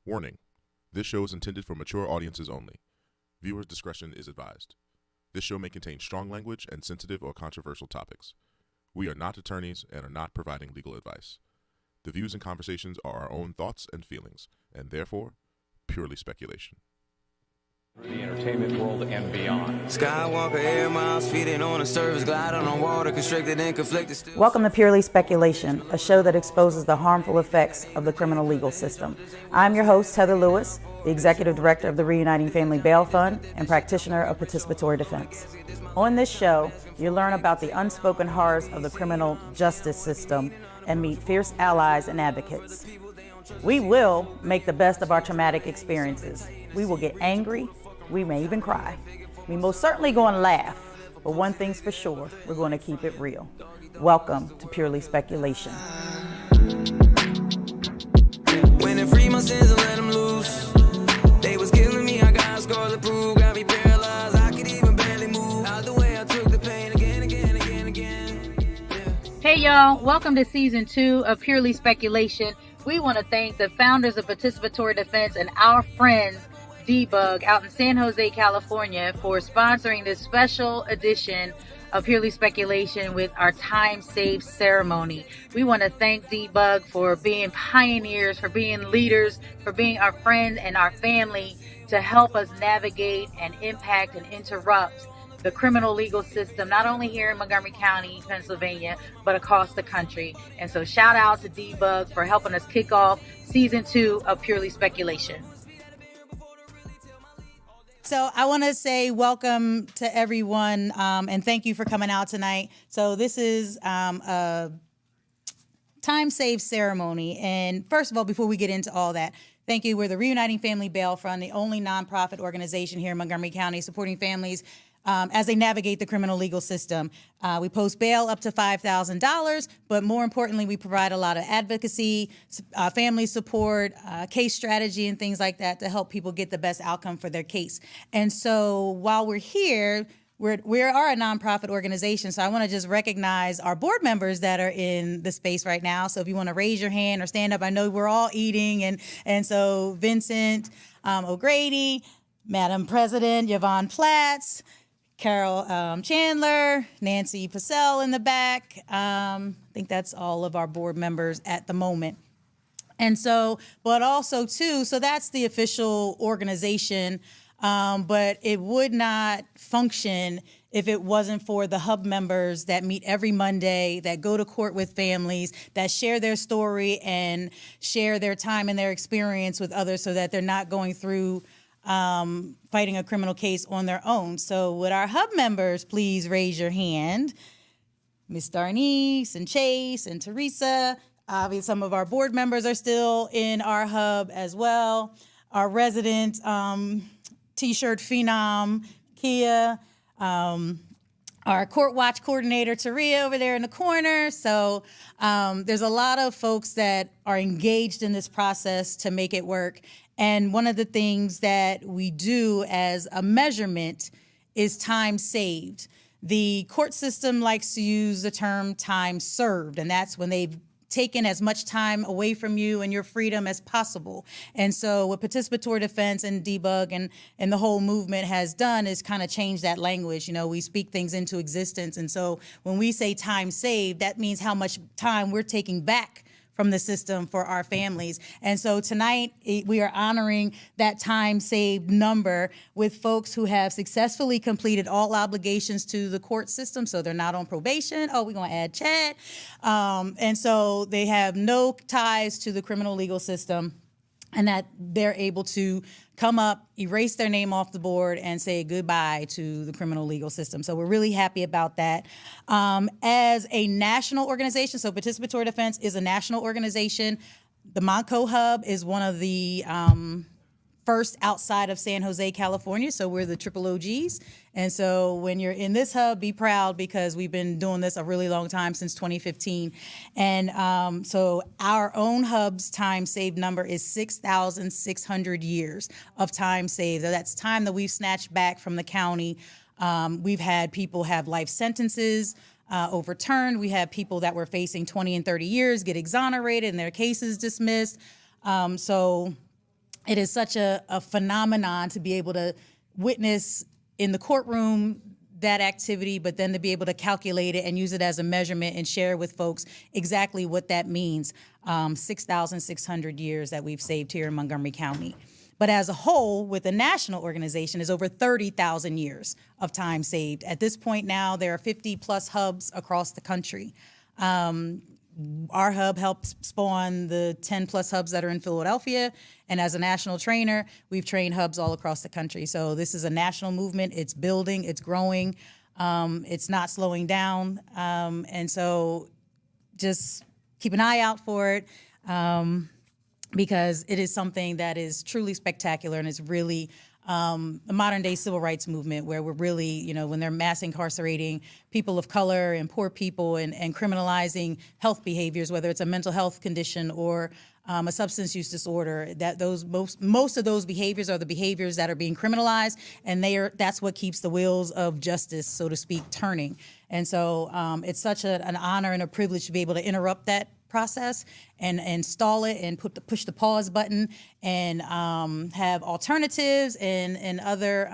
Warning: this show is intended for mature audiences only. Viewers' discretion is advised. This show may contain strong language and sensitive or controversial topics. We are not attorneys and are not providing legal advice. The views and conversations are our own thoughts and feelings, and therefore, purely speculation. The entertainment world and beyond. Skywalker air miles, feeding on a service, gliding on water, constricted and conflicted. Welcome to Purely Speculation, a show that exposes the harmful effects of the criminal legal system. I'm your host, Heather Lewis, the Executive Director of the Reuniting Family Bail Fund and practitioner of participatory defense. On this show, you'll learn about the unspoken horrors of the criminal justice system and meet fierce allies and advocates. We will make the best of our traumatic experiences. We will get angry. We may even cry. We most certainly going to laugh, but one thing's for sure, we're going to keep it real. Welcome to Purely Speculation. When they free my sins and let them loose, they was killing me, I got scars to prove, got me paralyzed, I could even barely move, out the way I took the pain again. Yeah. Hey y'all, welcome to season 2 of Purely Speculation. We want to thank the founders of Participatory Defense and our friends Debug out in San Jose, California for sponsoring this special edition of Purely Speculation with our Time Saved ceremony. We want to thank Debug for being pioneers, for being leaders, for being our friends and our family to help us navigate and impact and interrupt the criminal legal system, not only here in Montgomery County, Pennsylvania, but across the country. And so shout out to Debug for helping us kick off season 2 of Purely Speculation. So I want to say welcome to everyone and thank you for coming out tonight. So this is a time saved ceremony. And first of all, before we get into all that, thank you. We're the Reuniting Family Bail Fund, the only nonprofit organization here in Montgomery County supporting families as they navigate the criminal legal system. We post bail up to $5,000, but more importantly, we provide a lot of advocacy, family support, case strategy, and things like that to help people get the best outcome for their case. And so while we're here, we are a nonprofit organization, so I want to just recognize our board members that are in the space right now. So if you want to raise your hand or stand up, I know we're all eating, and so Vincent O'Grady, Madam President Yvonne Platts, Carol Chandler, Nancy Purcell in the back. I think that's all of our board members at the moment. And so, but also too, so that's the official organization, but it would not function if it wasn't for the hub members that meet every Monday, that go to court with families, that share their story and share their time and their experience with others so that they're not going through fighting a criminal case on their own. So would our hub members please raise your hand? Miss Darnice and Chase and Teresa. Obviously, some of our board members are still in our hub as well. Our resident T-shirt phenom, Kia. Our court watch coordinator, Taria, over there in the corner. So there's a lot of folks that are engaged in this process to make it work. And one of the things that we do as a measurement is time saved. The court system likes to use the term time served, and that's when they've taken as much time away from you and your freedom as possible. And so what participatory defense and Debug and the whole movement has done is kind of change that language. You know, we speak things into existence. And so when we say time saved, that means how much time we're taking back from the system for our families. And so tonight we are honoring that time saved number with folks who have successfully completed all obligations to the court system. So they're not on probation. Oh, we're going to add Chad. And so they have no ties to the criminal legal system, and that they're able to come up, erase their name off the board, and say goodbye to the criminal legal system. So we're really happy about that. As a national organization, so Participatory Defense is a national organization. The Montco Hub is one of the first outside of San Jose, California. So we're the triple OGs. And so when you're in this hub, be proud because we've been doing this a really long time, since 2015. And so our own hub's time saved number is 6,600 years of time saved. So that's time that we've snatched back from the county. We've had people have life sentences overturned. We had people that were facing 20 and 30 years get exonerated and their cases dismissed. So it is such a phenomenon to be able to witness in the courtroom that activity, but then to be able to calculate it and use it as a measurement and share with folks exactly what that means. 6,600 years that we've saved here in Montgomery County. But as a whole, with a national organization, is over 30,000 years of time saved. At this point now, there are 50 plus hubs across the country. Our hub helped spawn the 10 plus hubs that are in Philadelphia. And as a national trainer, we've trained hubs all across the country. So this is a national movement. It's building, it's growing, it's not slowing down. And so just keep an eye out for it. Because it is something that is truly spectacular and is really a modern day civil rights movement where we're really, when they're mass incarcerating people of color and poor people and criminalizing health behaviors, whether it's a mental health condition or a substance use disorder, that most of those behaviors are the behaviors that are being criminalized, and that's what keeps the wheels of justice, so to speak, turning. And so it's such an honor and a privilege to be able to interrupt that process and stall it and push the pause button and have alternatives and other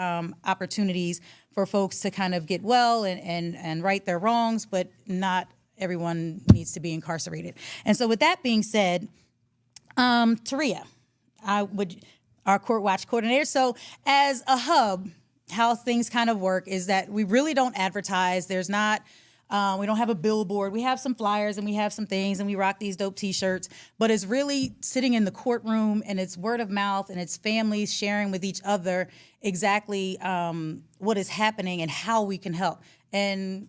opportunities for folks to kind of get well and right their wrongs, but not everyone needs to be incarcerated. And so with that being said, Taria, our Court Watch coordinator. So as a hub, how things kind of work is that we really don't advertise. There's not we don't have a billboard. We have some flyers and we have some things and we rock these dope T-shirts, but it's really sitting in the courtroom and it's word of mouth and it's families sharing with each other exactly what is happening and how we can help. And,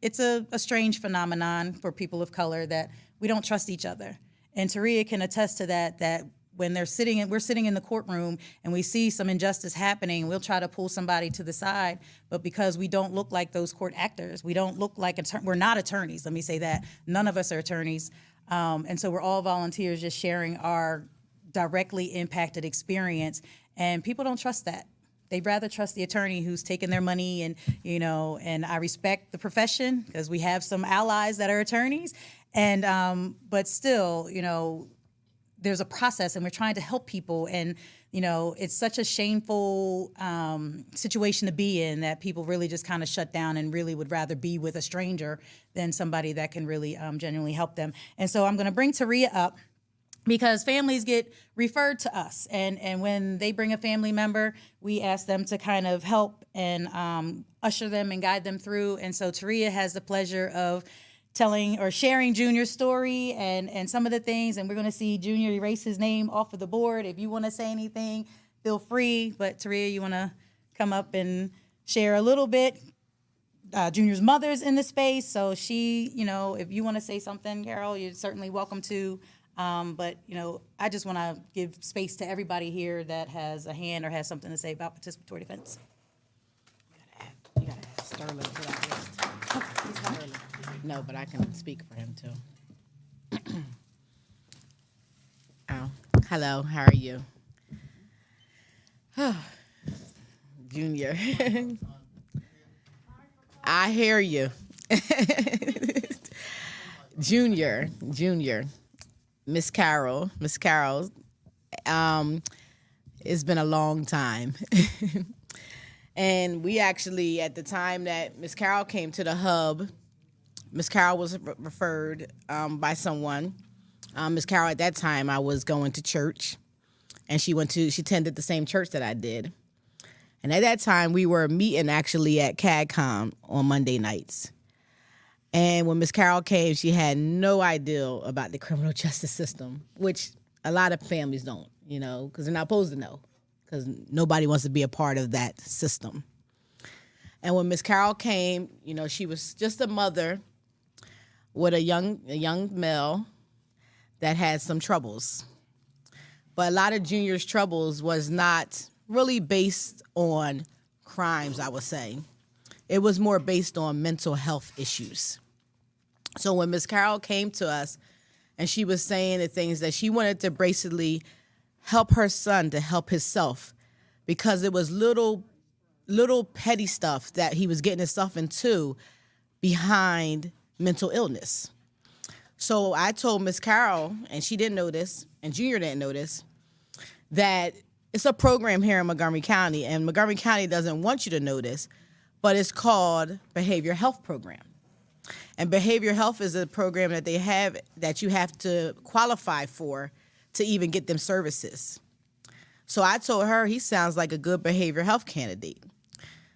it's a strange phenomenon for people of color that we don't trust each other. And Taria can attest to that when we're sitting in the courtroom and we see some injustice happening, we'll try to pull somebody to the side. But because we don't look like those court actors, we don't look like we're not attorneys. Let me say that. None of us are attorneys. And so we're all volunteers just sharing our directly impacted experience. And people don't trust that. They'd rather trust the attorney who's taking their money and I respect the profession because we have some allies that are attorneys. And but still, there's a process and we're trying to help people. And, it's such a shameful situation to be in that people really just kind of shut down and really would rather be with a stranger than somebody that can really genuinely help them. And so I'm going to bring Taria up because families get referred to us. And when they bring a family member, we ask them to kind of help and usher them and guide them through. And so Taria has the pleasure of telling or sharing Junior's story and some of the things, and we're going to see Junior erase his name off of the board. If you want to say anything, feel free. But Taria, you want to come up and share a little bit? Junior's mother's in the space, so she, if you want to say something, Carol, you're certainly welcome to. But I just want to give space to everybody here that has a hand or has something to say about participatory defense. You gotta add Sterling to that list. He's not early. No, but I can speak for him too. Oh, hello. How are you? Junior. I hear you. Junior. Miss Carol. It's been a long time. And we actually, at the time that Miss Carol came to the hub, Miss Carol was referred by someone. Miss Carol, at that time, I was going to church, and she attended the same church that I did. And at that time, we were meeting actually at CADCOM on Monday nights. And when Miss Carol came, she had no idea about the criminal justice system, which a lot of families don't, because they're not supposed to know, because nobody wants to be a part of that system. And when Miss Carol came, she was just a mother with a young male that had some troubles. But a lot of Junior's troubles was not really based on crimes, I would say. It was more based on mental health issues. So when Miss Carol came to us and she was saying the things that she wanted to basically help her son to help himself, because it was little petty stuff that he was getting himself into behind mental illness. So I told Miss Carol, and she didn't know this, and Junior didn't know this, that it's a program here in Montgomery County, and Montgomery County doesn't want you to know this, but it's called Behavioral Health Program. And behavioral health is a program that they have that you have to qualify for to even get them services. So I told her he sounds like a good behavioral health candidate.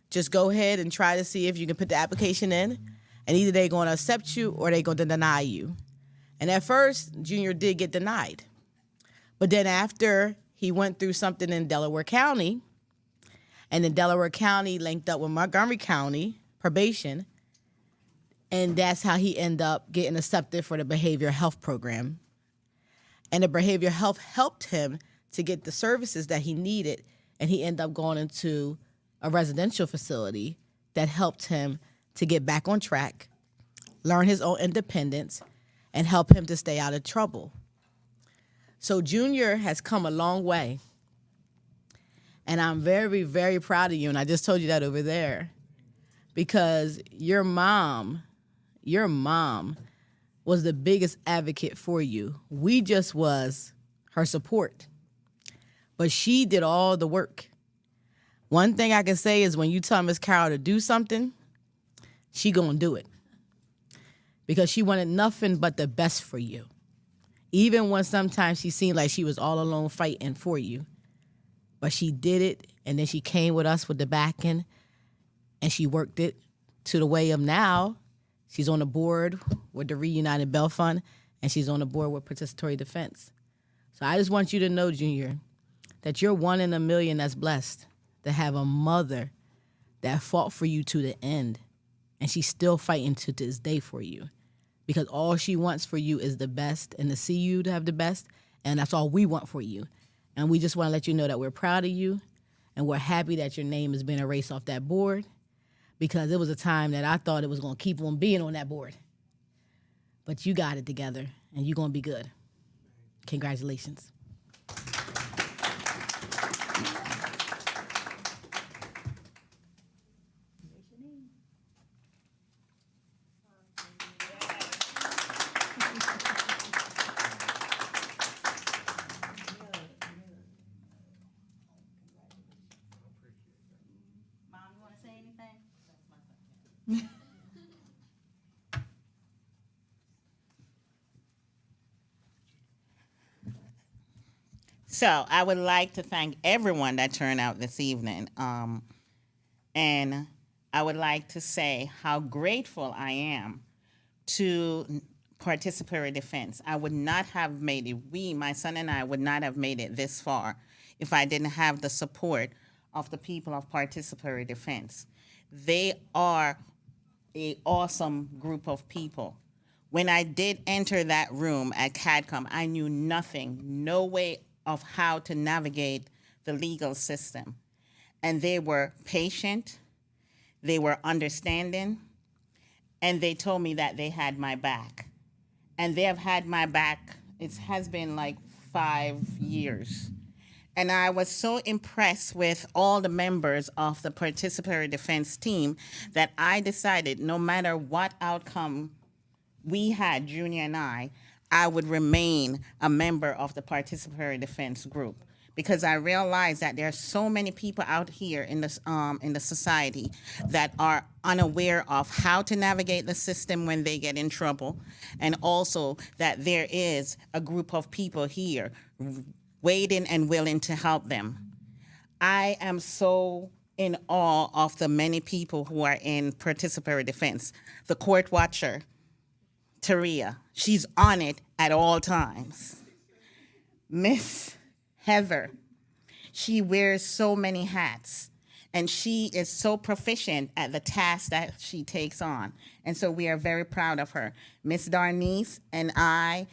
Just go ahead and try to see if you can put the application in, and either they're going to accept you or they're going to deny you. And at first, Junior did get denied. But then after he went through something in Delaware County, and then Delaware County linked up with Montgomery County probation, and that's how he ended up getting accepted for the behavioral health program. And the behavioral health helped him to get the services that he needed, and he ended up going into a residential facility that helped him to get back on track, learn his own independence, and help him to stay out of trouble. So Junior has come a long way, and I'm very, very proud of you, and I just told you that over there, because your mom was the biggest advocate for you. We just was her support. But she did all the work. One thing I can say is when you tell Miss Carol to do something, she gonna do it. Because she wanted nothing but the best for you. Even when sometimes she seemed like she was all alone fighting for you. But she did it, and then she came with us with the backing, and she worked it to the way of now. She's on the board with the Reuniting Bail Fund, and she's on the board with participatory defense. So I just want you to know, Junior, that you're one in a million that's blessed to have a mother that fought for you to the end, and she's still fighting to this day for you, because all she wants for you is the best and to see you to have the best, and that's all we want for you. And we just want to let you know that we're proud of you, and we're happy that your name has been erased off that board, because it was a time that I thought it was going to keep on being on that board. But you got it together, and you're going to be good. Congratulations. Mom, you want to say anything? So I would like to thank everyone that turned out this evening. And I would like to say how grateful I am to participatory defense. I would not have made it, my son and I, would not have made it this far if I didn't have the support of the people of participatory defense. They are an awesome group of people. When I did enter that room at CADCOM, I knew nothing, no way of how to navigate the legal system. And they were patient, they were understanding, and they told me that they had my back. And they have had my back, it has been like 5 years. And I was so impressed with all the members of the participatory defense team that I decided no matter what outcome we had, Junior and I would remain a member of the participatory defense group, because I realized that there are so many people out here in the society that are unaware of how to navigate the system when they get in trouble, and also that there is a group of people here waiting and willing to help them. I am so in awe of the many people who are in participatory defense. The court watcher, Taria, she's on it at all times. Miss Heather, she wears so many hats, and she is so proficient at the task that she takes on. And so we are very proud of her. Miss Darnice and I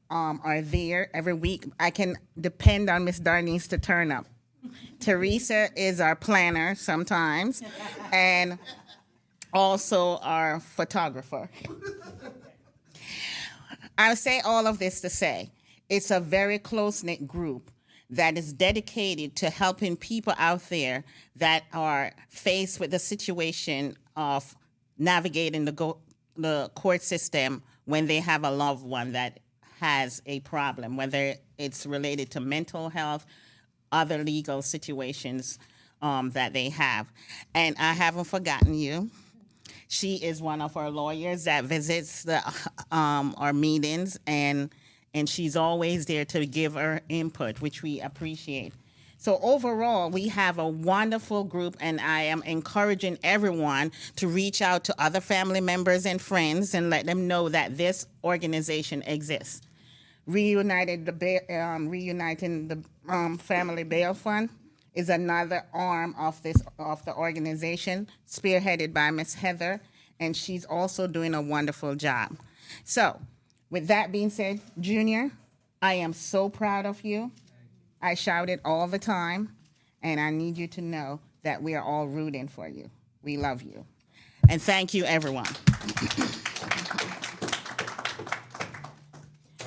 are there every week. I can depend on Miss Darnice to turn up. Teresa is our planner sometimes, and also our photographer. I say all of this to say it's a very close-knit group that is dedicated to helping people out there that are faced with the situation of navigating the court system when they have a loved one that has a problem, whether it's related to mental health, other legal situations that they have. And I haven't forgotten you. She is one of our lawyers that visits our meetings, and she's always there to give her input, which we appreciate. So overall, we have a wonderful group, and I am encouraging everyone to reach out to other family members and friends and let them know that this organization exists. Reuniting the Family Bail Fund is another arm of the organization, spearheaded by Miss Heather, and she's also doing a wonderful job. So, with that being said, Junior, I am so proud of you. I shout it all the time, and I need you to know that we are all rooting for you. We love you. And thank you, everyone.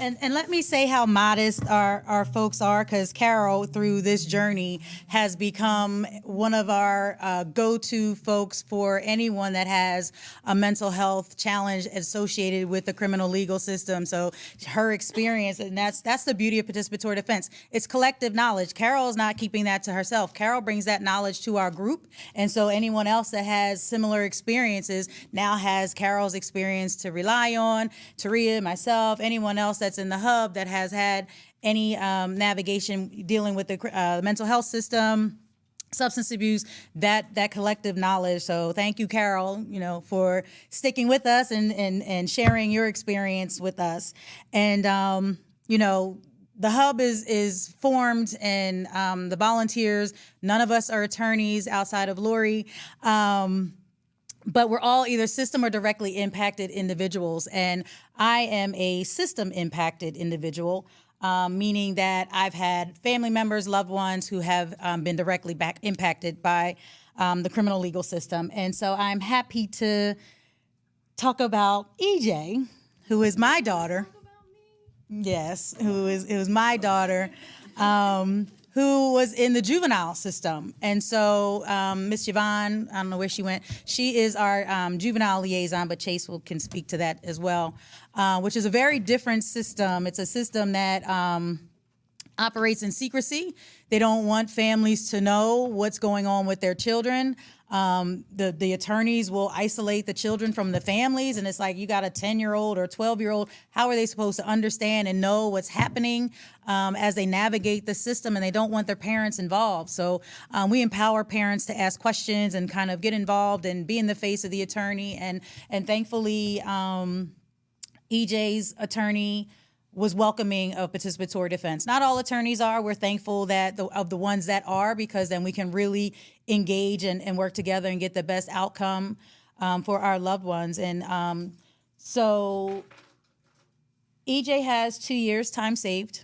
And let me say how modest our folks are, because Carol, through this journey, has become one of our go-to folks for anyone that has a mental health challenge associated with the criminal legal system. So her experience, and that's the beauty of participatory defense. It's collective knowledge. Carol is not keeping that to herself. Carol brings that knowledge to our group. And so anyone else that has similar experiences now has Carol's experience to rely on. Taria, myself, anyone else that's in the hub that has had any navigation dealing with the mental health system, substance abuse, that collective knowledge. So thank you, Carol, for sticking with us and sharing your experience with us. And the hub is formed, and the volunteers, none of us are attorneys outside of Lori. But we're all either system or directly impacted individuals. And I am a system impacted individual, meaning that I've had family members, loved ones who have been directly impacted by the criminal legal system. And so I'm happy to talk about EJ, who is my daughter. Yes, who is my daughter. Who was in the juvenile system. And so Miss Yvonne, I don't know where she went, she is our juvenile liaison, but Chase can speak to that as well, which is a very different system. It's a system that operates in secrecy. They don't want families to know what's going on with their children. The attorneys will isolate the children from the families, and it's like, you got a 10-year-old or a 12-year-old. How are they supposed to understand and know what's happening as they navigate the system? And they don't want their parents involved. So we empower parents to ask questions and kind of get involved and be in the face of the attorney. And thankfully, EJ's attorney was welcoming of participatory defense. Not all attorneys are. We're thankful that of the ones that are, because then we can really engage and work together and get the best outcome for our loved ones. And so EJ has 2 years time saved.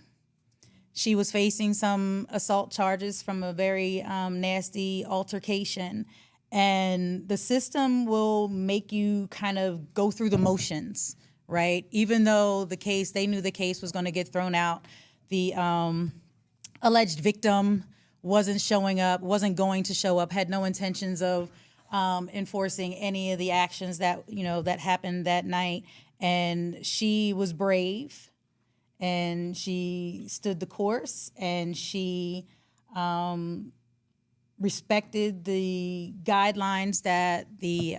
She was facing some assault charges from a very nasty altercation. And the system will make you kind of go through the motions, right? Even though they knew the case was going to get thrown out, the alleged victim wasn't going to show up, had no intentions of enforcing any of the actions that happened that night. And she was brave, and she stood the course, and she respected the guidelines that the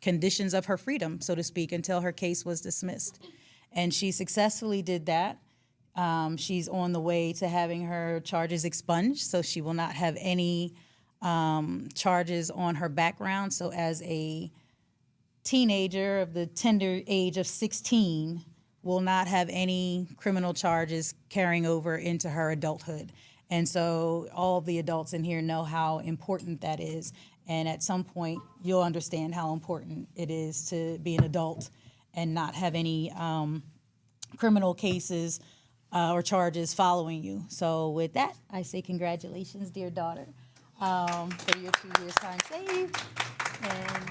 conditions of her freedom, so to speak, until her case was dismissed. And she successfully did that. She's on the way to having her charges expunged, so she will not have any charges on her background. So as a teenager of the tender age of 16, will not have any criminal charges carrying over into her adulthood. And so all the adults in here know how important that is. And at some point, you'll understand how important it is to be an adult and not have any criminal cases or charges following you. So with that, I say congratulations, dear daughter, for your 2 years time saved. And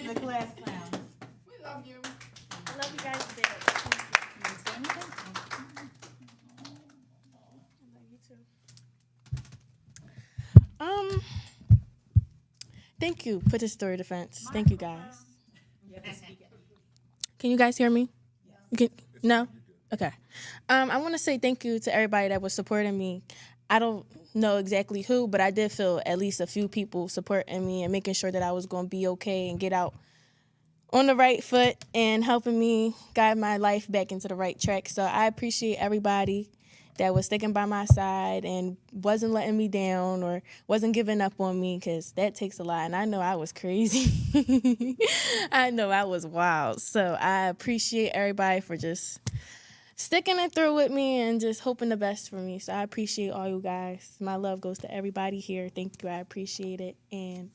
the class clown. We love you. I love you guys today. I love you too. Thank you, Participatory Defense. Thank you, guys. Can you guys hear me? No? Okay. I want to say thank you to everybody that was supporting me. I don't know exactly who, but I did feel at least a few people supporting me and making sure that I was going to be okay and get out on the right foot and helping me guide my life back into the right track. So I appreciate everybody that was sticking by my side and wasn't letting me down or wasn't giving up on me, because that takes a lot. And I know I was crazy. I know I was wild. So I appreciate everybody for just sticking it through with me and just hoping the best for me. So I appreciate all you guys. My love goes to everybody here. Thank you. I appreciate it. And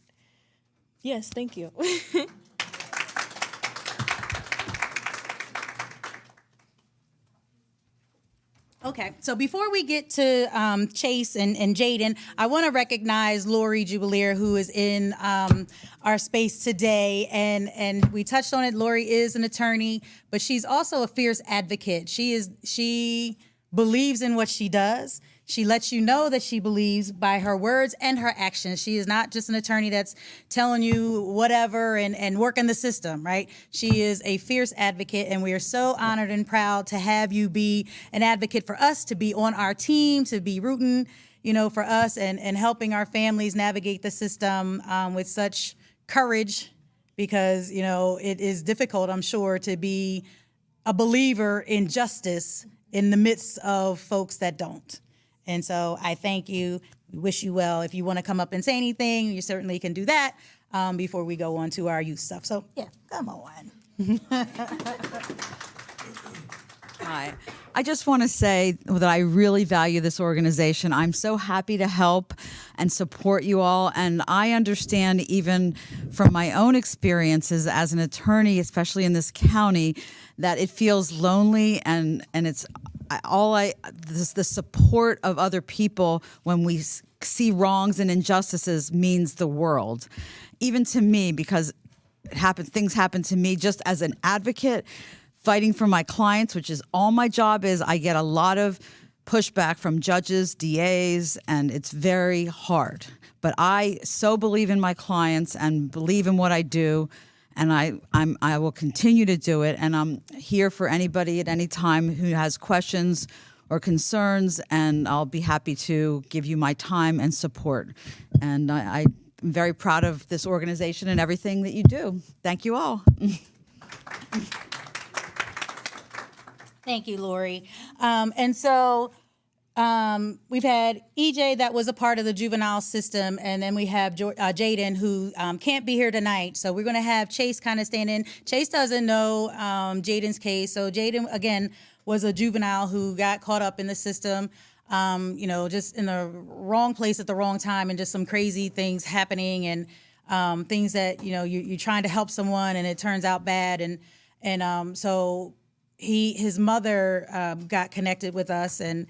yes, thank you. Okay, so before we get to Chase and Jaden, I want to recognize Lori Jubileer, who is in our space today, and we touched on it. Lori is an attorney, but she's also a fierce advocate. She believes in what she does. She lets you know that she believes by her words and her actions. She is not just an attorney that's telling you whatever and working the system, right? She is a fierce advocate, and we are so honored and proud to have you be an advocate for us, to be on our team, to be rooting, for us and helping our families navigate the system with such courage, because, it is difficult, I'm sure, to be a believer in justice in the midst of folks that don't. And so I thank you. We wish you well. If you want to come up and say anything, you certainly can do that before we go on to our youth stuff. So, yeah, come on. Hi. I just want to say that I really value this organization. I'm so happy to help and support you all. And I understand, even from my own experiences as an attorney, especially in this county, that it feels lonely, and it's the support of other people when we see wrongs and injustices means the world, even to me, because things happen to me just as an advocate fighting for my clients, which is all my job is. I get a lot of pushback from judges, DAs, and it's very hard. But I so believe in my clients and believe in what I do, and I will continue to do it. And I'm here for anybody at any time who has questions or concerns, and I'll be happy to give you my time and support. And I'm very proud of this organization and everything that you do. Thank you all. Thank you, Lori. And so we've had EJ that was a part of the juvenile system, and then we have Jaden, who can't be here tonight. So we're going to have Chase kind of stand in. Chase doesn't know Jaden's case. So Jaden, again, was a juvenile who got caught up in the system, just in the wrong place at the wrong time, and just some crazy things happening, and things that, you're trying to help someone and it turns out bad. And so his mother got connected with us and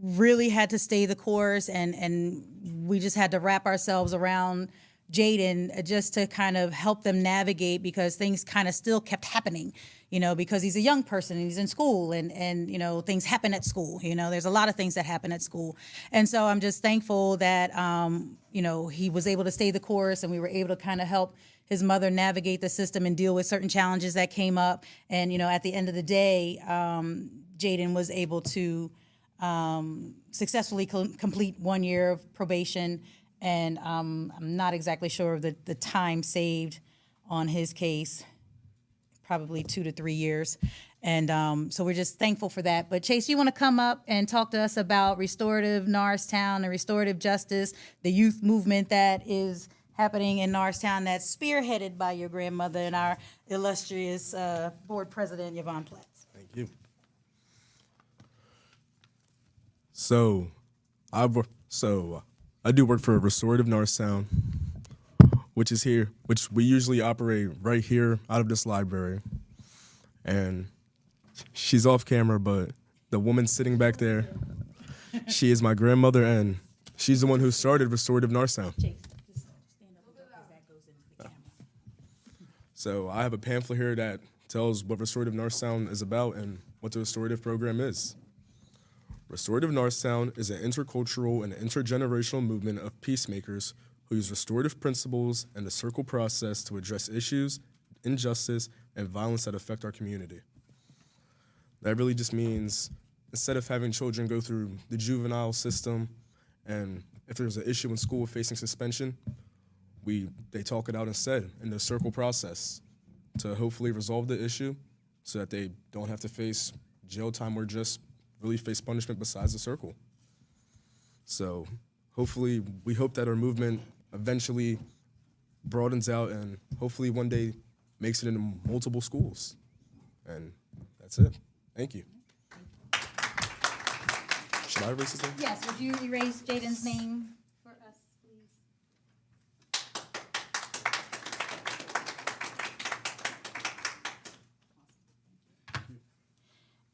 really had to stay the course, and we just had to wrap ourselves around Jaden just to kind of help them navigate, because things kind of still kept happening, because he's a young person and he's in school, and things happen at school. There's a lot of things that happen at school. And so I'm just thankful that, he was able to stay the course, and we were able to kind of help his mother navigate the system and deal with certain challenges that came up. And, at the end of the day, Jaden was able to successfully complete 1 year of probation. And I'm not exactly sure of the time saved on his case, probably 2 to 3 years. And so we're just thankful for that. But Chase, you want to come up and talk to us about restorative Norristown and restorative justice, the youth movement that is happening in Norristown that's spearheaded by your grandmother and our illustrious board president, Yvonne Platts. Thank you. So I do work for Restorative Norristown, which is here, which we usually operate right here out of this library. And she's off camera, but the woman sitting back there, she is my grandmother, and she's the one who started Restorative Norristown. So I have a pamphlet here that tells what Restorative Norristown is about and what the restorative program is. Restorative Norristown is an intercultural and intergenerational movement of peacemakers who use restorative principles and the circle process to address issues, injustice, and violence that affect our community. That really just means instead of having children go through the juvenile system, and if there's an issue in school facing suspension, they talk it out instead in the circle process to hopefully resolve the issue so that they don't have to face jail time or just really face punishment besides the circle. So hopefully, we hope that our movement eventually broadens out and hopefully one day makes it into multiple schools. And that's it. Thank you. Should I erase his name? Yes, would you erase Jaden's name for us, please?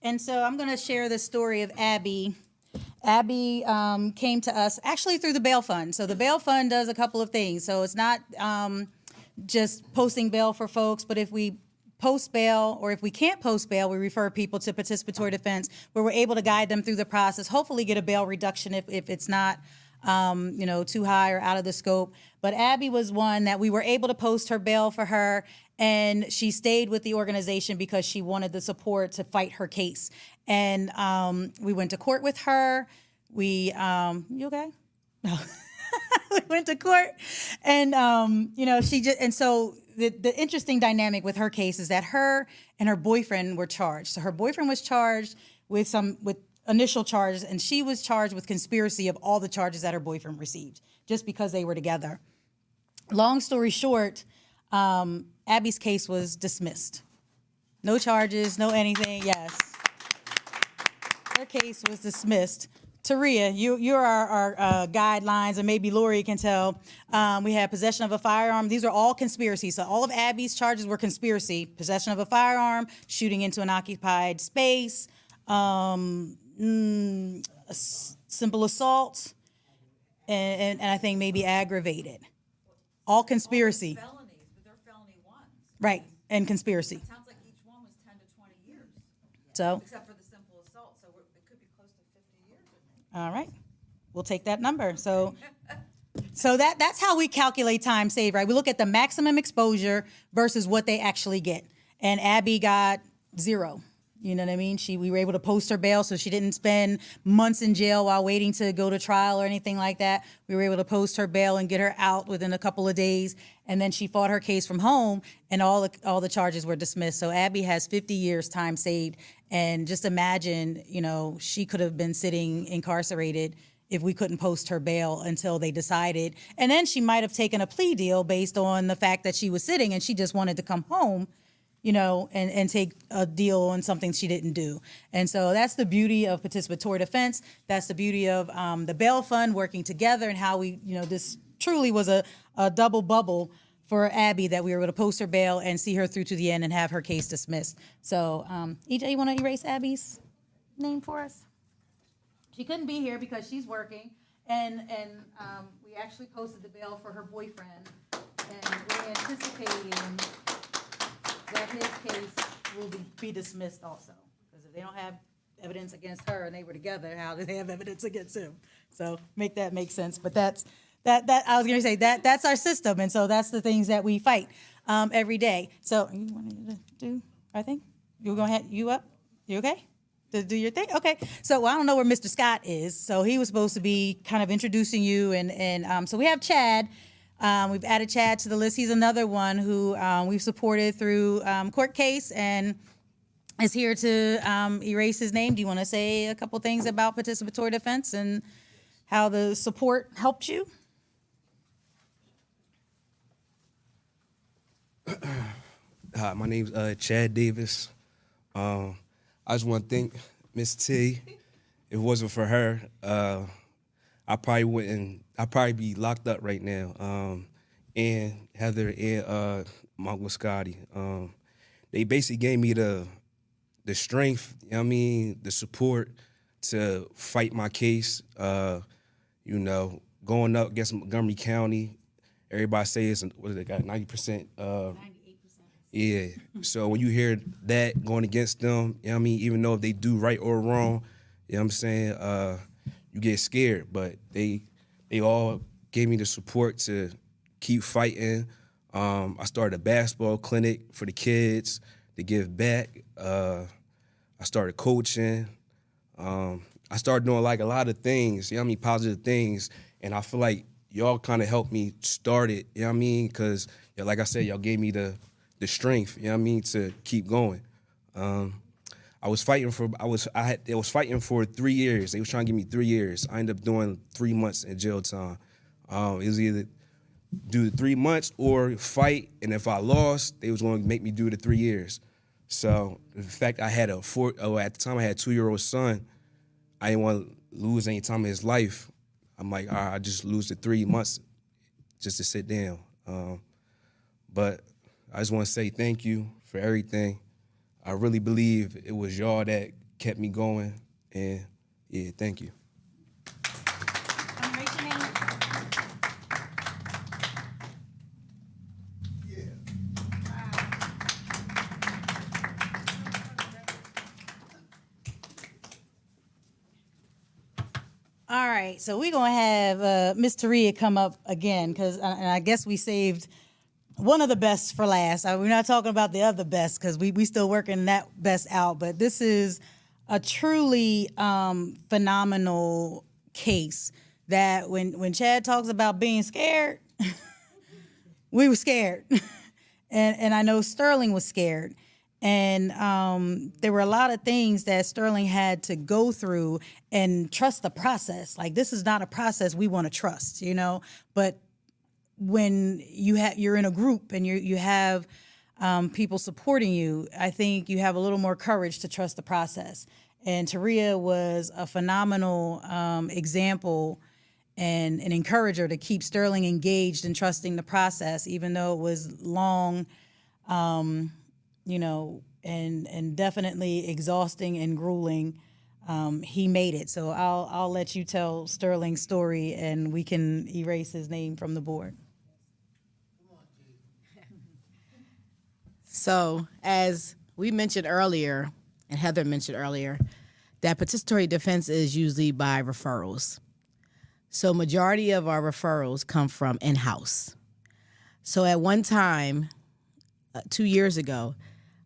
And so I'm going to share the story of Abby. Abby came to us actually through the Bail Fund. So the Bail Fund does a couple of things. So it's not just posting bail for folks, but if we post bail or if we can't post bail, we refer people to participatory defense where we're able to guide them through the process, hopefully get a bail reduction if it's not too high or out of the scope. But Abby was one that we were able to post her bail for her, and she stayed with the organization because she wanted the support to fight her case. And we went to court with her. You okay? No. We went to court, and she just, and so the interesting dynamic with her case is that her and her boyfriend were charged. So her boyfriend was charged with initial charges, and she was charged with conspiracy of all the charges that her boyfriend received, just because they were together. Long story short, Abby's case was dismissed. No charges, no anything. Yes, her case was dismissed. Taria, you're our guidelines, and maybe Lori can tell. We had possession of a firearm. These are all conspiracies. So all of Abby's charges were conspiracy: possession of a firearm, shooting into an occupied space, simple assault, and I think maybe aggravated. All conspiracy. Felonies, but they're felony ones. Right, and conspiracy. It sounds like each one was 10 to 20 years. So, Except for the simple assault, so it could be close to 50 years, I think. all right, we'll take that number. So that's how we calculate time saved, right? We look at the maximum exposure versus what they actually get. And Abby got 0. You know what I mean? We were able to post her bail, so she didn't spend months in jail while waiting to go to trial or anything like that. We were able to post her bail and get her out within a couple of days, and then she fought her case from home, and all the charges were dismissed. So Abby has 50 years time saved, and just imagine, she could have been sitting incarcerated if we couldn't post her bail until they decided. And then she might have taken a plea deal based on the fact that she was sitting and she just wanted to come home, and take a deal on something she didn't do. And so that's the beauty of participatory defense. That's the beauty of the Bail Fund working together, and how we, this truly was a double bubble for Abby, that we were able to post her bail and see her through to the end and have her case dismissed. So, EJ, you want to erase Abby's name for us? She couldn't be here because she's working, and we actually posted the bail for her boyfriend, and we're anticipating that his case will be dismissed also. Because if they don't have evidence against her and they were together, how do they have evidence against him? So make that make sense. But that I was going to say that's our system, and so that's the things that we fight every day. So you wanted to do our thing? You going to you up? You okay? To do your thing? Okay. So I don't know where Mr. Scott is. So he was supposed to be kind of introducing you, and so we have Chad. We've added Chad to the list. He's another one who we've supported through court case and is here to erase his name. Do you want to say a couple things about participatory defense and how the support helped you? Hi, my name's Chad Davis. I just want to thank Miss T. If it wasn't for her, I'd probably be locked up right now. And Heather and Uncle Scotty. They basically gave me the strength, the support to fight my case. Going up against Montgomery County, everybody says, what they got, 90%? 98%. Yeah. So when you hear that going against them, even though if they do right or wrong, You know what I'm saying? You get scared, but they all gave me the support to keep fighting. I started a basketball clinic for the kids to give back. I started coaching. I started doing like a lot of things, you know what I mean, positive things. And I feel like y'all kind of helped me start it, you know what I mean? Because, like I said, y'all gave me the strength, you know what I mean, to keep going. I was fighting for 3 years. They was trying to give me 3 years. I ended up doing 3 months in jail time. It was either do the 3 months or fight, and if I lost, they was going to make me do the 3 years. So the fact I had at the time I had a 2-year-old son, I didn't want to lose any time in his life. I'm like, all right, I just lose the 3 months just to sit down. But I just want to say thank you for everything. I really believe it was y'all that kept me going, and yeah, thank you. All right, so we're gonna have Miss Taria come up again, because I guess we saved one of the best for last. We're not talking about the other best because we still working that best out, but this is a truly phenomenal case that when Chad talks about being scared, we were scared. and I know Sterling was scared. And there were a lot of things that Sterling had to go through and trust the process. Like, this is not a process we want to trust, you know, but when you're in a group and you have people supporting you, I think you have a little more courage to trust the process. And Taria was a phenomenal example and an encourager to keep Sterling engaged and trusting the process, even though it was long, you know, and definitely exhausting and grueling. He made it. So I'll let you tell Sterling's story, and we can erase his name from the board. So, as we mentioned earlier, and Heather mentioned earlier, that participatory defense is usually by referrals. So, majority of our referrals come from in-house. So, at one time, 2 years ago,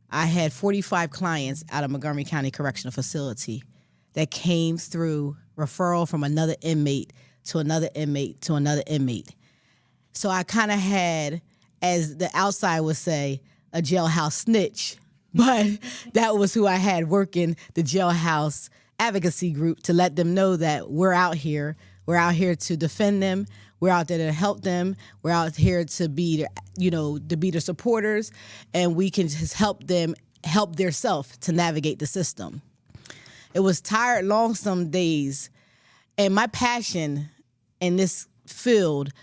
I had 45 clients out of Montgomery County Correctional Facility that came through referral from another inmate to another inmate to another inmate. So I kind of had, as the outside would say, a jailhouse snitch, but that was who I had working the jailhouse advocacy group to let them know that we're out here. We're out here to defend them. We're out there to help them. We're out here to be, to be the supporters, and we can just help them help theirself to navigate the system. It was tired, long some days, and my passion in this field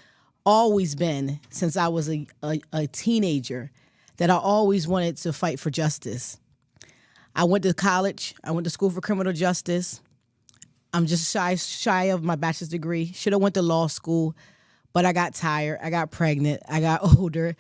always been, since I was a teenager, that I always wanted to fight for justice. I went to college. I went to school for criminal justice. I'm just shy of my bachelor's degree. Should have went to law school, but I got tired. I got pregnant. I got older.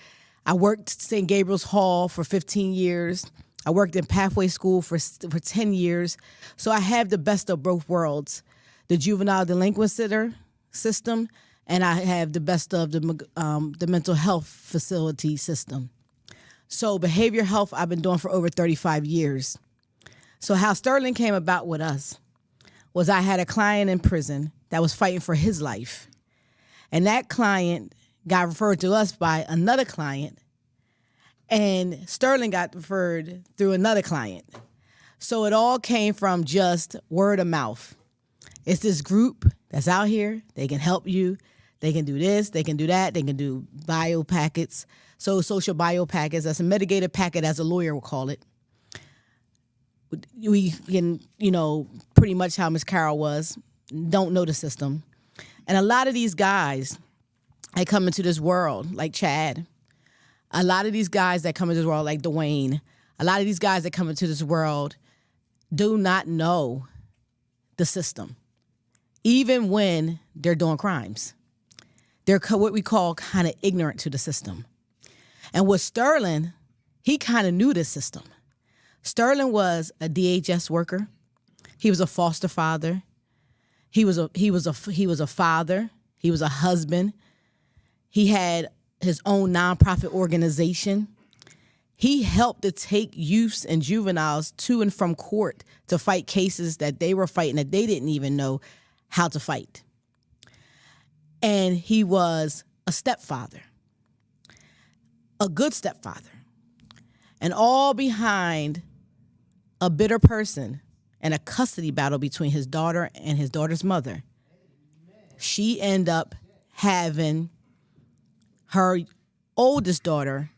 I worked at St. Gabriel's Hall for 15 years. I worked in Pathway School for 10 years. So I have the best of both worlds, the juvenile delinquent center system, and I have the best of the mental health facility system. So behavioral health I've been doing for over 35 years. So how Sterling came about with us was I had a client in prison that was fighting for his life. And that client got referred to us by another client, and Sterling got referred through another client. So it all came from just word of mouth. It's this group that's out here. They can help you. They can do this. They can do that. They can do bio packets. So social bio packets, that's a mitigated packet, as a lawyer will call it. We can, pretty much how Ms. Carroll was, don't know the system. And a lot of these guys that come into this world, like Chad, a lot of these guys that come into this world, like Dwayne, a lot of these guys that come into this world do not know the system, even when they're doing crimes. They're what we call kind of ignorant to the system. And with Sterling, he kind of knew the system. Sterling was a DHS worker. He was a foster father. He was a father. He was a husband. He had his own nonprofit organization. He helped to take youths and juveniles to and from court to fight cases that they were fighting that they didn't even know how to fight. And he was a stepfather, a good stepfather, and all behind a bitter person and a custody battle between his daughter and his daughter's mother. She ended up having her oldest daughter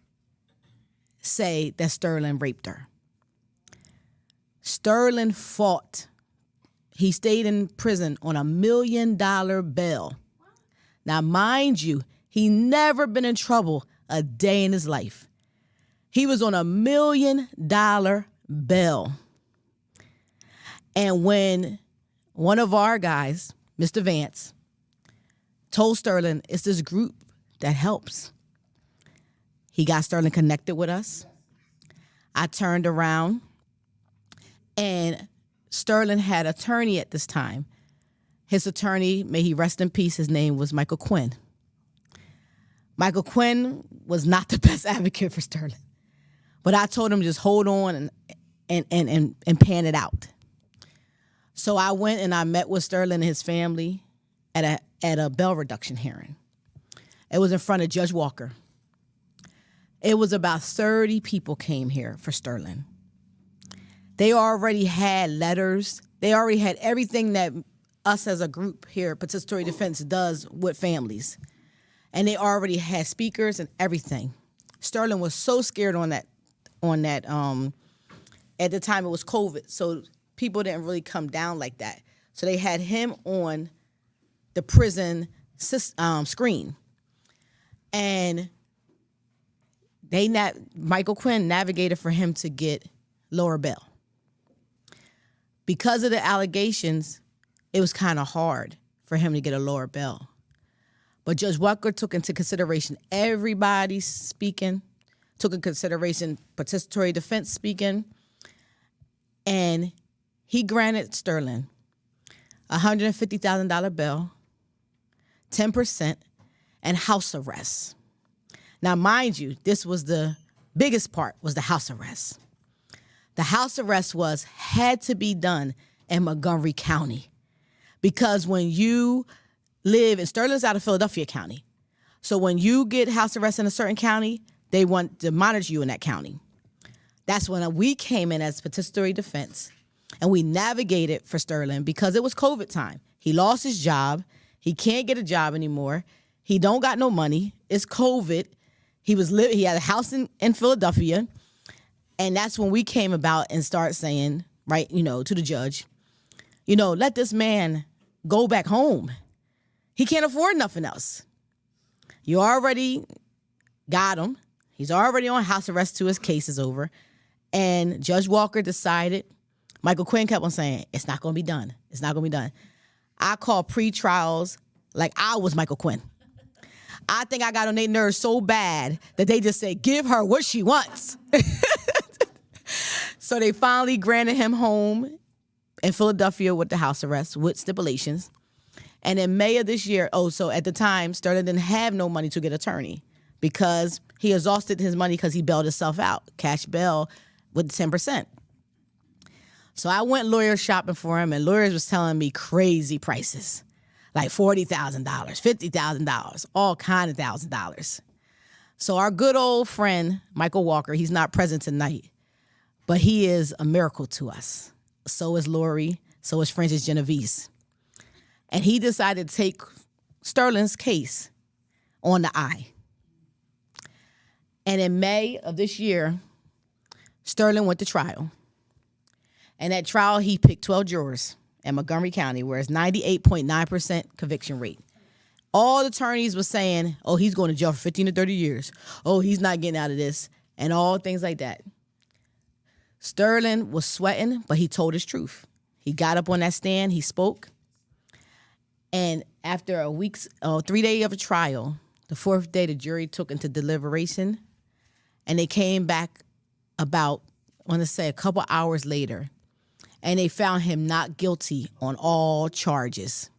say that Sterling raped her. Sterling fought. He stayed in prison on $1 million bail. Now, mind you, he never been in trouble a day in his life. He was on $1 million bail. And when one of our guys, Mr. Vance, told Sterling, it's this group that helps. He got Sterling connected with us. I turned around, and Sterling had an attorney at this time. His attorney, may he rest in peace, his name was Michael Quinn. Michael Quinn was not the best advocate for Sterling, but I told him just hold on and pan it out. So I went and I met with Sterling and his family at a bail reduction hearing. It was in front of Judge Walker. It was about 30 people came here for Sterling. They already had letters. They already had everything that us as a group here, Participatory Defense, does with families. And they already had speakers and everything. Sterling was so scared on that, at the time it was COVID, so people didn't really come down like that. So they had him on the prison screen. And Michael Quinn navigated for him to get lower bail. Because of the allegations, it was kind of hard for him to get a lower bail. But Judge Walker took into consideration everybody speaking, took into consideration participatory defense speaking, and he granted Sterling $150,000 bail, 10%, and house arrest. Now, mind you, this was the biggest part, was the house arrest. The house arrest had to be done in Montgomery County, because when you live, and Sterling's out of Philadelphia County, so when you get house arrest in a certain county, they want to monitor you in that county. That's when we came in as participatory defense, and we navigated for Sterling because it was COVID time. He lost his job. He can't get a job anymore. He don't got no money. It's COVID. He had a house in Philadelphia, and that's when we came about and start saying, right, to the judge, let this man go back home. He can't afford nothing else. You already got him. He's already on house arrest till his case is over. And Judge Walker decided, Michael Quinn kept on saying, it's not going to be done. It's not going to be done. I call pre-trials like I was Michael Quinn. I think I got on their nerves so bad that they just said, give her what she wants. So they finally granted him home in Philadelphia with the house arrest with stipulations. And in May of this year, so at the time, Sterling didn't have no money to get an attorney because he exhausted his money because he bailed himself out, cash bail with 10%. So I went lawyer shopping for him, and lawyers was telling me crazy prices, like $40,000, $50,000, all kind of $1,000. So our good old friend, Michael Walker, he's not present tonight, but he is a miracle to us. So is Lori, so is Francis Genovese. And he decided to take Sterling's case on the eye. And in May of this year, Sterling went to trial. And at trial, he picked 12 jurors in Montgomery County, where it's 98.9% conviction rate. All the attorneys were saying, he's going to jail for 15 to 30 years. He's not getting out of this, and all things like that. Sterling was sweating, but he told his truth. He got up on that stand, he spoke. And after 3 days of a trial, the fourth day, the jury took into deliberation, and they came back about, I want to say, a couple hours later, and they found him not guilty on all charges.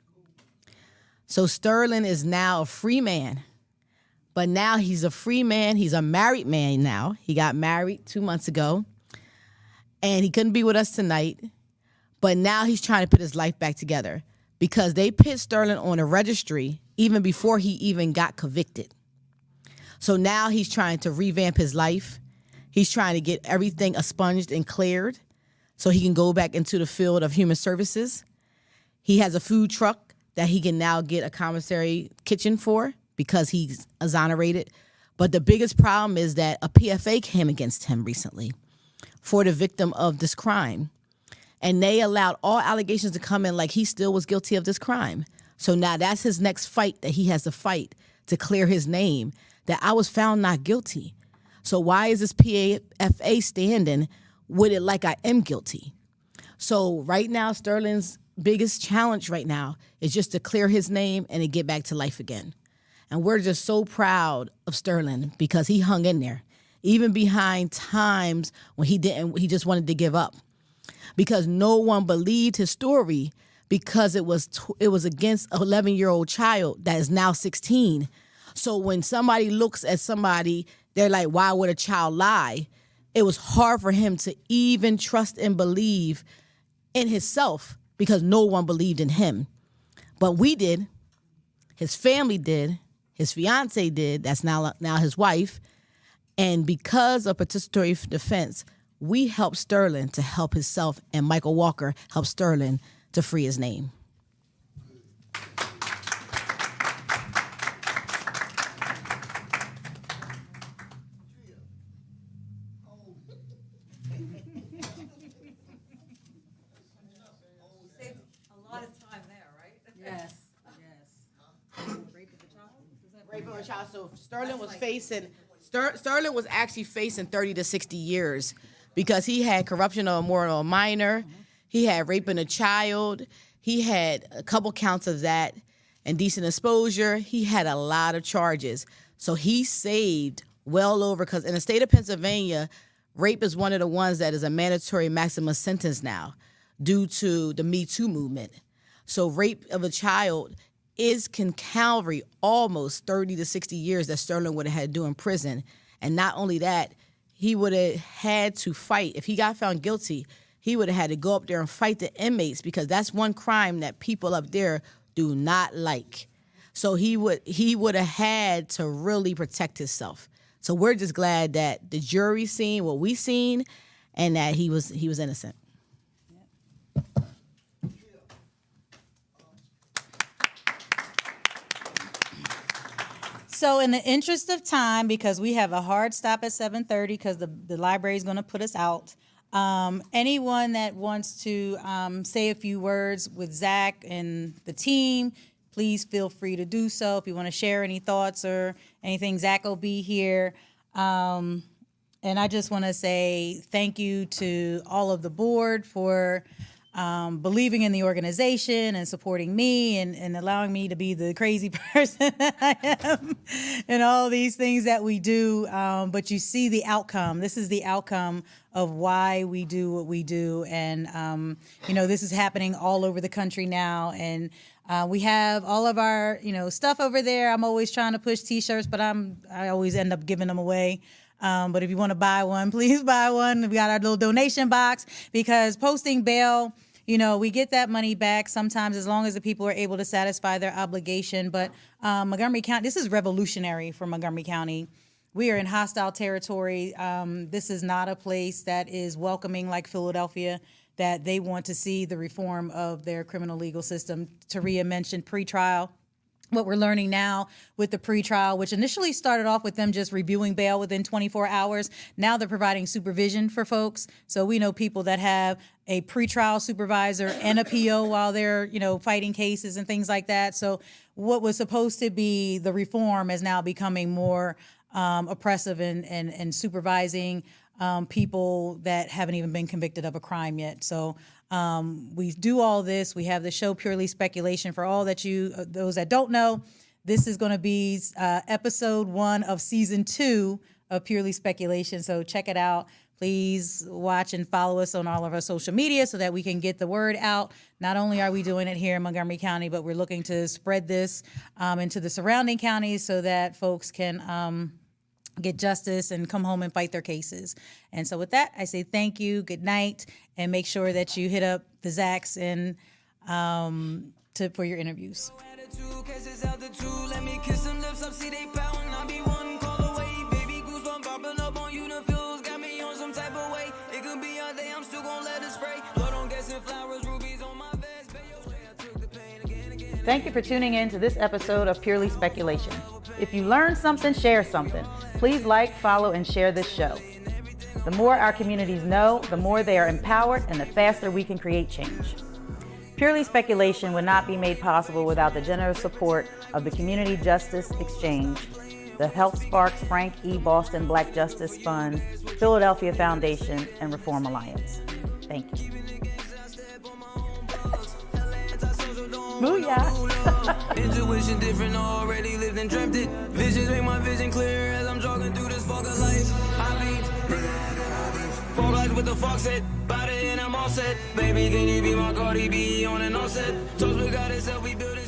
So Sterling is now a free man. But now he's a free man. He's a married man now. He got married 2 months ago. And he couldn't be with us tonight. But now he's trying to put his life back together because they put Sterling on a registry even before he even got convicted. So now he's trying to revamp his life. He's trying to get everything expunged and cleared so he can go back into the field of human services. He has a food truck that he can now get a commissary kitchen for because he's exonerated. But the biggest problem is that a PFA came against him recently for the victim of this crime. And they allowed all allegations to come in like he still was guilty of this crime. So now that's his next fight that he has to fight to clear his name, that I was found not guilty. So why is this PFA standing with it like I am guilty? So right now, Sterling's biggest challenge right now is just to clear his name and to get back to life again. And we're just so proud of Sterling because he hung in there, even behind times when he just wanted to give up. Because no one believed his story because it was against an 11-year-old child that is now 16. So when somebody looks at somebody, they're like, why would a child lie? It was hard for him to even trust and believe in himself because no one believed in him. But we did. His family did. His fiance did. That's now his wife. And because of participatory defense, we helped Sterling to help himself, and Michael Walker helped Sterling to free his name. Rape of a child. So Sterling was actually facing 30 to 60 years because he had corruption of a moral minor, he had raping a child, he had a couple counts of that, indecent exposure. He had a lot of charges. So he saved well over, because in the state of Pennsylvania, rape is one of the ones that is a mandatory maximum sentence now due to the Me Too movement. So rape of a child can carry almost 30 to 60 years that Sterling would have had to do in prison. And not only that, he would have had to fight. If he got found guilty, he would have had to go up there and fight the inmates because that's one crime that people up there do not like. So he would have had to really protect himself. So we're just glad that the jury seen what we seen and that he was innocent. So in the interest of time, because we have a hard stop at 7:30 because the library is going to put us out, anyone that wants to say a few words with Zach and the team, please feel free to do so. If you want to share any thoughts or anything, Zach will be here. And I just want to say thank you to all of the board for believing in the organization and supporting me and allowing me to be the crazy person that I am and all these things that we do. But you see the outcome. This is the outcome of why we do what we do. And, this is happening all over the country now. And we have all of our, stuff over there. I'm always trying to push T-shirts, but I always end up giving them away. But if you want to buy one, please buy one. We got our little donation box because posting bail, we get that money back sometimes as long as the people are able to satisfy their obligation. But Montgomery County, this is revolutionary for Montgomery County. We are in hostile territory. This is not a place that is welcoming like Philadelphia, that they want to see the reform of their criminal legal system. Taria mentioned pretrial. What we're learning now with the pretrial, which initially started off with them just reviewing bail within 24 hours. Now they're providing supervision for folks. So we know people that have a pretrial supervisor and a PO while they're, fighting cases and things like that. So what was supposed to be the reform is now becoming more oppressive and supervising people that haven't even been convicted of a crime yet. So we do all this. We have the show Purely Speculation. For all that those that don't know, this is going to be episode 1 of season 2 of Purely Speculation. So check it out. Please watch and follow us on all of our social media so that we can get the word out. Not only are we doing it here in Montgomery County, but we're looking to spread this into the surrounding counties so that folks can get justice and come home and fight their cases. And so with that, I say thank you, good night, and make sure that you hit up the Zacks and for your interviews. Thank you for tuning in to this episode of Purely Speculation. If you learned something, share something. Please like, follow, and share this show. The more our communities know, the more they are empowered, and the faster we can create change. Purely Speculation would not be made possible without the generous support of the Community Justice Exchange, the Health Sparks Frank E. Boston Black Justice Fund, Philadelphia Foundation, and Reform Alliance. Thank you. Booyah! Intuition different, already lived and dreamt it. Visions make my vision clear as I'm jogging through this fog of life. Fog lights with the fog set, body and I'm all set. Baby, can you be my Cardi B on an offset? Toast we got itself, we building.